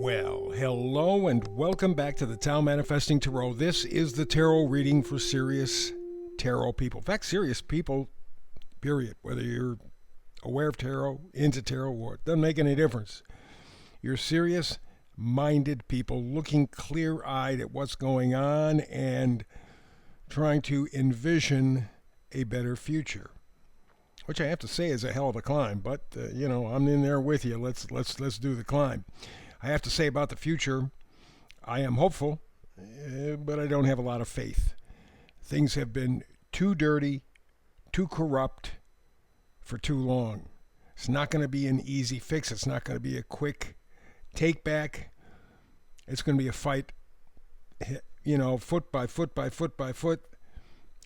Well, hello and welcome back to the Tao Manifesting Tarot. This is the tarot reading for serious tarot people. In fact, serious people, period. Whether you're aware of tarot, into tarot, or it doesn't make any difference. You're serious minded people looking clear eyed at what's going on and trying to envision a better future. Which I have to say is a hell of a climb, but I'm in there with you. Let's do the climb. I have to say about the future, I am hopeful, but I don't have a lot of faith. Things have been too dirty, too corrupt for too long. It's not going to be an easy fix. It's not going to be a quick take back. It's going to be a fight, foot by foot by foot by foot.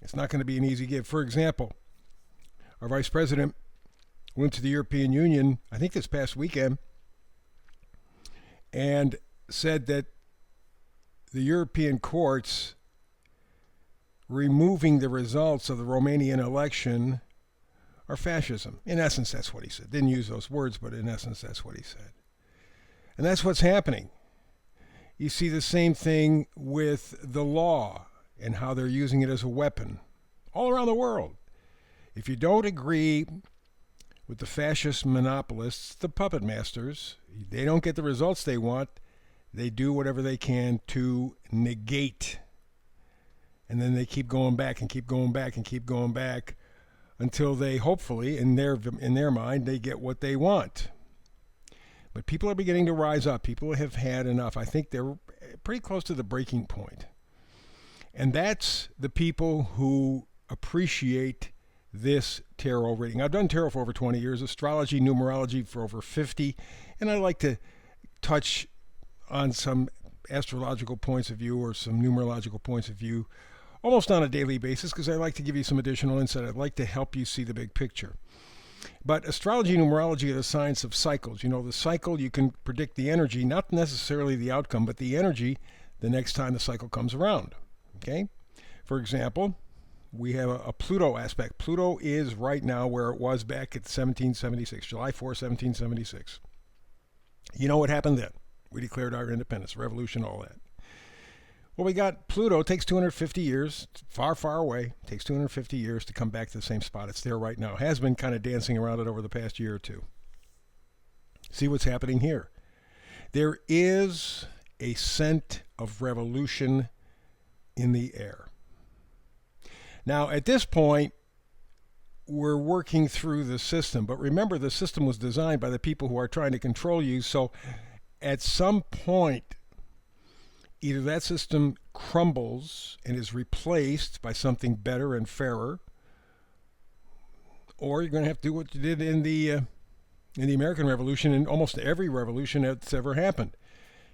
It's not going to be an easy give. For example, our vice president went to the European Union, I think this past weekend, and said that the European courts removing the results of the Romanian election are fascism. In essence, that's what he said. Didn't use those words, but in essence, that's what he said. And that's what's happening. You see the same thing with the law and how they're using it as a weapon all around the world. If you don't agree with the fascist monopolists, the puppet masters, they don't get the results they want. They do whatever they can to negate. And then they keep going back and keep going back and keep going back until they hopefully, in their mind, they get what they want. But people are beginning to rise up. People have had enough. I think they're pretty close to the breaking point. And that's the people who appreciate this tarot reading. I've done tarot for over 20 years, astrology, numerology for over 50, and I like to touch on some astrological points of view or some numerological points of view almost on a daily basis because I like to give you some additional insight. I'd like to help you see the big picture. But astrology and numerology are the science of cycles. You know, the cycle, you can predict the energy, not necessarily the outcome, but the energy the next time the cycle comes around. Okay? For example, we have a Pluto aspect. Pluto is right now where it was back at 1776, July 4, 1776. You know what happened then? We declared our independence, revolution, all that. Well, we got Pluto. It takes 250 years, far, far away. It takes 250 years to come back to the same spot. It's there right now. It has been kind of dancing around it over the past year or two. See what's happening here. There is a scent of revolution in the air. Now, at this point, we're working through the system. But remember, the system was designed by the people who are trying to control you. So at some point, either that system crumbles and is replaced by something better and fairer, or you're going to have to do what you did in the American Revolution and almost every revolution that's ever happened.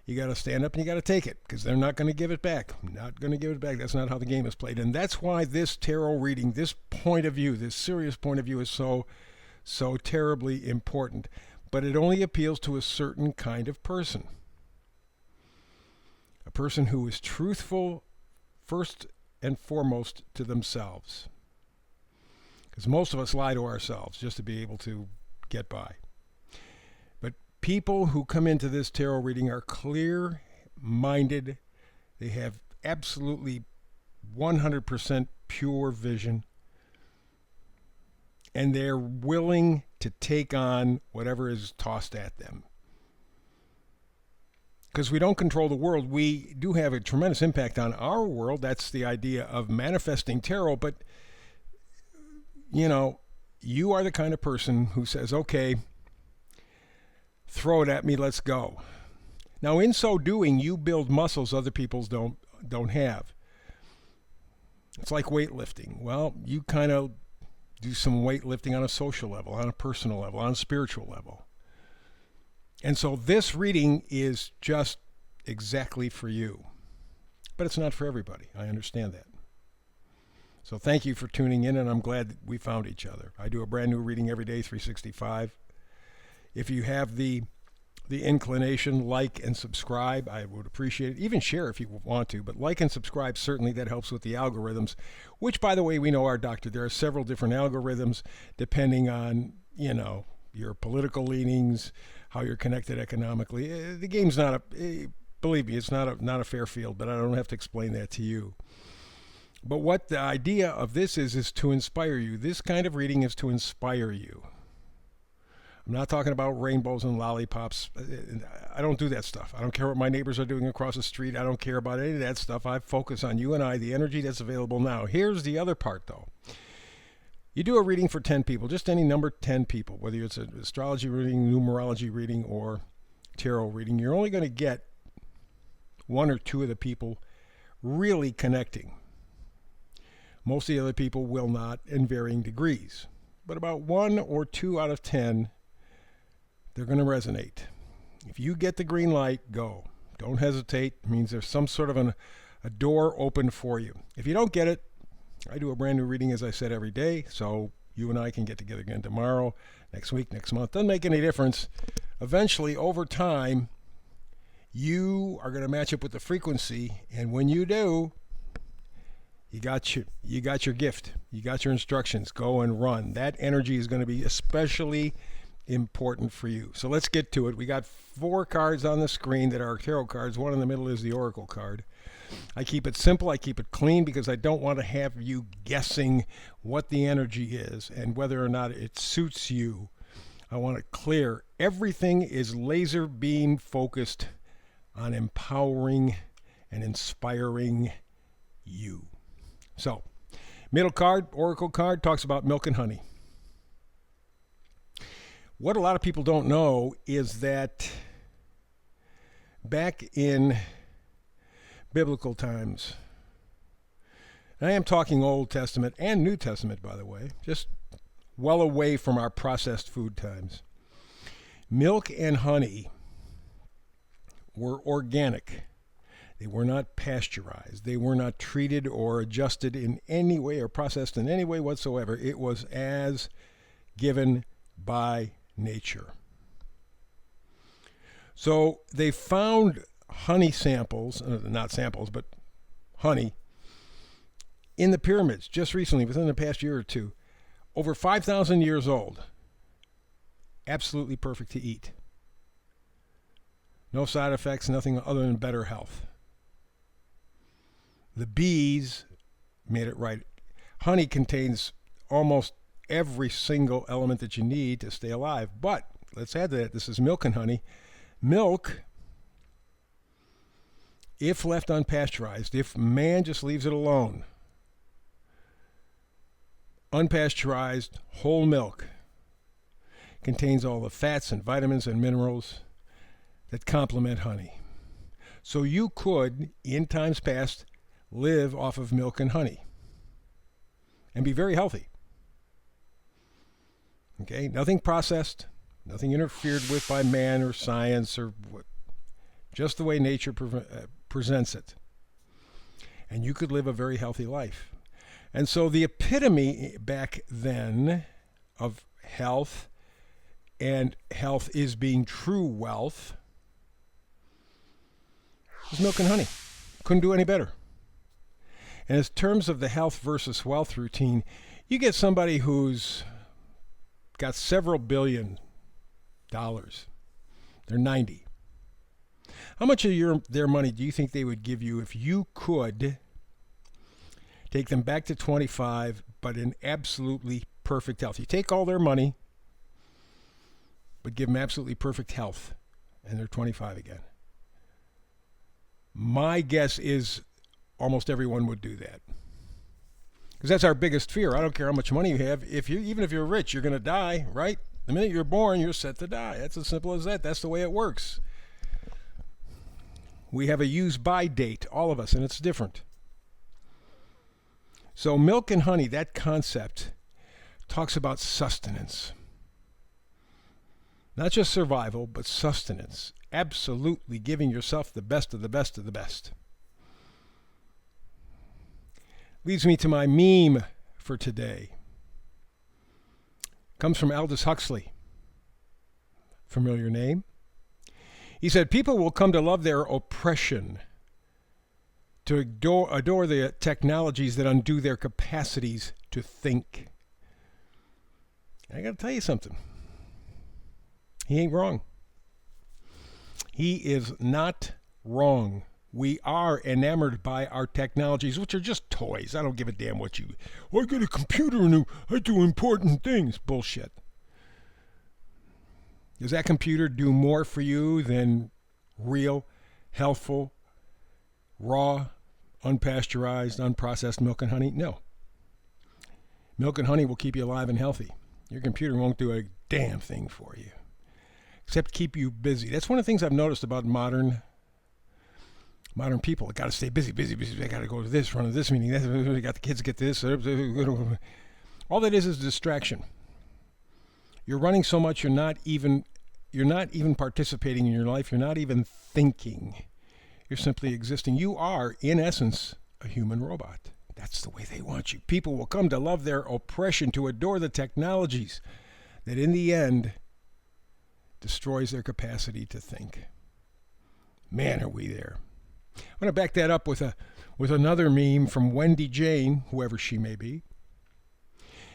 You got to stand up and you got to take it because they're not going to give it back. Not going to give it back. That's not how the game is played. And that's why this tarot reading, this point of view, this serious point of view is so terribly important. But it only appeals to a certain kind of person. A person who is truthful first and foremost to themselves. Because most of us lie to ourselves just to be able to get by. But people who come into this tarot reading are clear-minded. They have absolutely 100% pure vision. And they're willing to take on whatever is tossed at them. Because we don't control the world, we do have a tremendous impact on our world. That's the idea of manifesting tarot. But, you are the kind of person who says, okay, throw it at me, let's go. Now, in so doing, you build muscles other people don't have. It's like weightlifting. Well, you kind of do some weightlifting on a social level, on a personal level, on a spiritual level. And so this reading is just exactly for you. But it's not for everybody. I understand that. So thank you for tuning in, and I'm glad that we found each other. I do a brand new reading every day, 365. If you have the inclination, like and subscribe. I would appreciate it. Even share if you want to, but like and subscribe, certainly that helps with the algorithms, which, by the way, we know our doctor. There are several different algorithms depending on, your political leanings, how you're connected economically. The game's not believe me, it's not a fair field, but I don't have to explain that to you. But what the idea of this is to inspire you. This kind of reading is to inspire you. I'm not talking about rainbows and lollipops. I don't do that stuff. I don't care what my neighbors are doing across the street. I don't care about any of that stuff. I focus on you and I, the energy that's available now. Here's the other part, though. You do a reading for 10 people, just any number 10 people, whether it's an astrology reading, numerology reading, or tarot reading. You're only going to get one or two of the people really connecting. Most of the other people will not, in varying degrees. But about 1 or 2 out of 10, they're going to resonate. If you get the green light, go. Don't hesitate. It means there's some sort of a door open for you. If you don't get it, I do a brand new reading, as I said, every day. So you and I can get together again tomorrow, next week, next month. Doesn't make any difference. Eventually, over time, you are going to match up with the frequency. And when you do, you got your gift. You got your instructions. Go and run. That energy is going to be especially important for you. So let's get to it. We got 4 cards on the screen that are tarot cards. One in the middle is the oracle card. I keep it simple. I keep it clean because I don't want to have you guessing what the energy is and whether or not it suits you. I want it clear. Everything is laser beam focused on empowering and inspiring you. So, middle card, oracle card, talks about milk and honey. What a lot of people don't know is that back in biblical times, and I am talking Old Testament and New Testament, by the way, just well away from our processed food times, milk and honey were organic. They were not pasteurized. They were not treated or adjusted in any way or processed in any way whatsoever. It was as given by nature. So they found honey samples, not samples, but honey, in the pyramids just recently, within the past year or two, over 5,000 years old. Absolutely perfect to eat. No side effects, nothing other than better health. The bees made it right. Honey contains almost every single element that you need to stay alive. But let's add to that, this is milk and honey. Milk, if left unpasteurized, if man just leaves it alone, unpasteurized whole milk contains all the fats and vitamins and minerals that complement honey. So you could, in times past, live off of milk and honey and be very healthy. Okay, nothing processed, nothing interfered with by man or science or what, just the way nature presents it. And you could live a very healthy life. And so the epitome back then of health, and health is being true wealth, was milk and honey. Couldn't do any better. And in terms of the health versus wealth routine, you get somebody who's got several $billion. They're 90. How much of their money do you think they would give you if you could take them back to 25, but in absolutely perfect health? You take all their money, but give them absolutely perfect health, and they're 25 again. My guess is almost everyone would do that. Because that's our biggest fear. I don't care how much money you have. Even if you're rich, you're going to die, right? The minute you're born, you're set to die. That's as simple as that. That's the way it works. We have a use-by date, all of us, and it's different. So milk and honey, that concept, talks about sustenance. Not just survival, but sustenance. Absolutely giving yourself the best of the best of the best. Leads me to my meme for today. Comes from Aldous Huxley. Familiar name? He said, people will come to love their oppression, to adore the technologies that undo their capacities to think. I got to tell you something. He ain't wrong. He is not wrong. We are enamored by our technologies, which are just toys. I don't give a damn what you... I get a computer and I do important things. Bullshit. Does that computer do more for you than real, healthful, raw, unpasteurized, unprocessed milk and honey? No. Milk and honey will keep you alive and healthy. Your computer won't do a damn thing for you, except keep you busy. That's one of the things I've noticed about modern people. I got to stay busy. I got to go to this, run to this meeting. I got the kids to get this. All that is distraction. You're running so much, you're not even participating in your life. You're not even thinking. You're simply existing. You are, in essence, a human robot. That's the way they want you. People will come to love their oppression, to adore the technologies that in the end destroys their capacity to think. Man, are we there. I'm going to back that up with another meme from Wendy Jane, whoever she may be.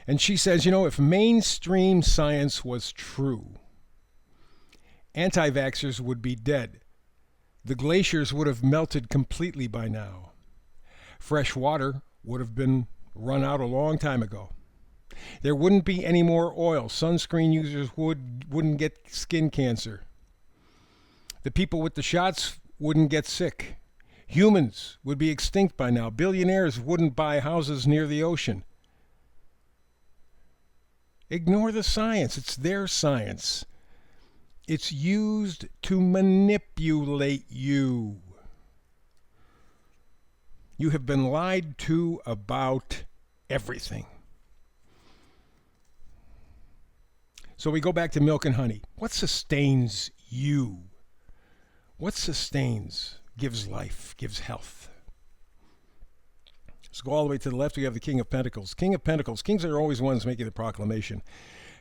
And she says, if mainstream science was true, anti-vaxxers would be dead. The glaciers would have melted completely by now. Fresh water would have been run out a long time ago. There wouldn't be any more oil. Sunscreen users wouldn't get skin cancer. The people with the shots wouldn't get sick. Humans would be extinct by now. Billionaires wouldn't buy houses near the ocean. Ignore the science. It's their science. It's used to manipulate you. You have been lied to about everything. So we go back to milk and honey. What sustains you? What sustains, gives life, gives health? Let's go all the way to the left. We have the King of Pentacles. King of Pentacles. Kings are always ones making the proclamation.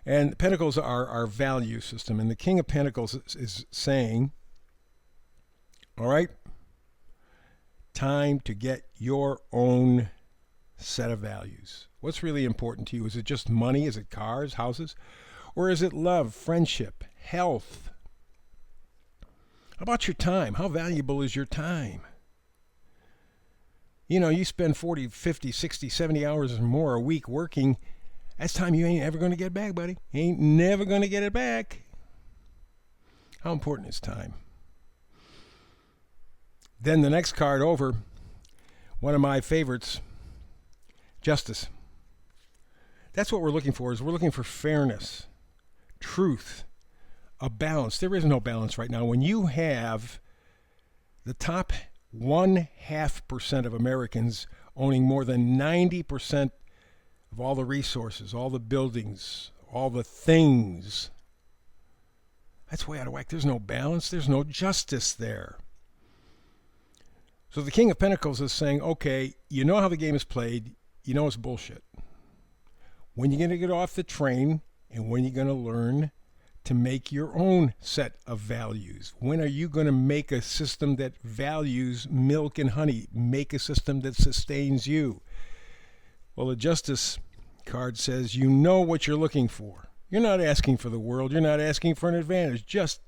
And Pentacles are our value system. And the King of Pentacles is saying, all right, time to get your own set of values. What's really important to you? Is it just money? Is it cars, houses? Or is it love, friendship, health? How about your time? How valuable is your time? You spend 40, 50, 60, 70 hours or more a week working. That's time you ain't ever going to get back, buddy. You ain't never going to get it back. How important is time? Then the next card over, one of my favorites, justice. That's what we're looking for. We're looking for fairness, truth, a balance. There is no balance right now. When you have the top 0.5% of Americans owning more than 90% of all the resources, all the buildings, all the things, that's way out of whack. There's no balance. There's no justice there. So the King of Pentacles is saying, okay, you know how the game is played. You know it's bullshit. When you're going to get off the train and when you're going to learn to make your own set of values? When are you going to make a system that values milk and honey? Make a system that sustains you? Well, the Justice card says you know what you're looking for. You're not asking for the world. You're not asking for an advantage. Just,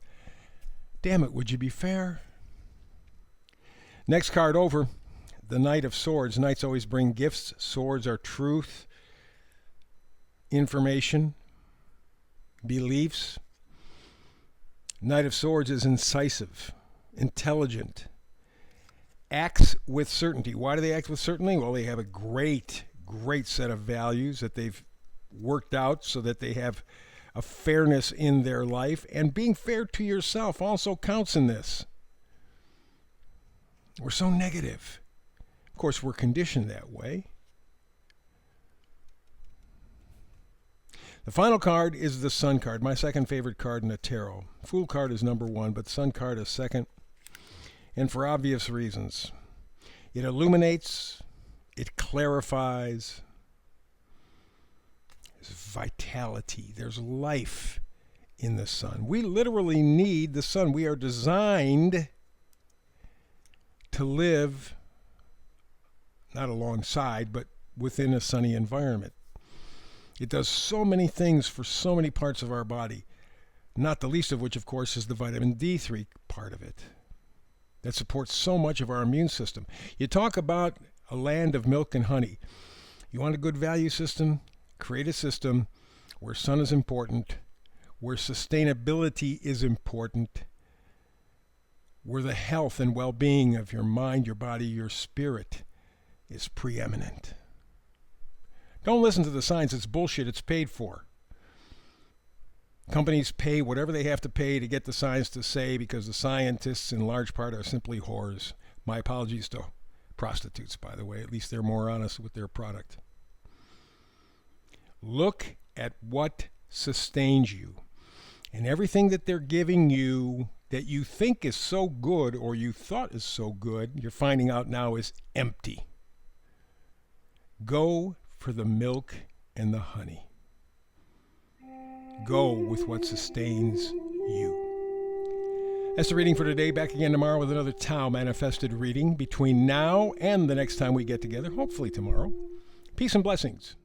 damn it, would you be fair? Next card over, the Knight of Swords. Knights always bring gifts. Swords are truth, information, beliefs. Knight of Swords is incisive, intelligent, acts with certainty. Why do they act with certainty? Well, they have a great set of values that they've worked out so that they have a fairness in their life. And being fair to yourself also counts in this. We're so negative. Of course, we're conditioned that way. The final card is the Sun card, my second favorite card in the tarot. Fool card is number one, but Sun card is second, and for obvious reasons. It illuminates, it clarifies, there's vitality, there's life in the sun. We literally need the sun. We are designed to live, not alongside, but within a sunny environment. It does so many things for so many parts of our body. Not the least of which, of course, is the vitamin D3 part of it that supports so much of our immune system. You talk about a land of milk and honey. You want a good value system? Create a system where sun is important, where sustainability is important, where the health and well-being of your mind, your body, your spirit is preeminent. Don't listen to the science. It's bullshit. It's paid for. Companies pay whatever they have to pay to get the science to say, because the scientists in large part are simply whores. My apologies to prostitutes, by the way. At least they're more honest with their product. Look at what sustains you. And everything that they're giving you that you think is so good, or you thought is so good, you're finding out now is empty. Go for the milk and the honey. Go with what sustains you. That's the reading for today. Back again tomorrow with another Tao Manifested reading. Between now and the next time we get together, hopefully tomorrow. Peace and blessings.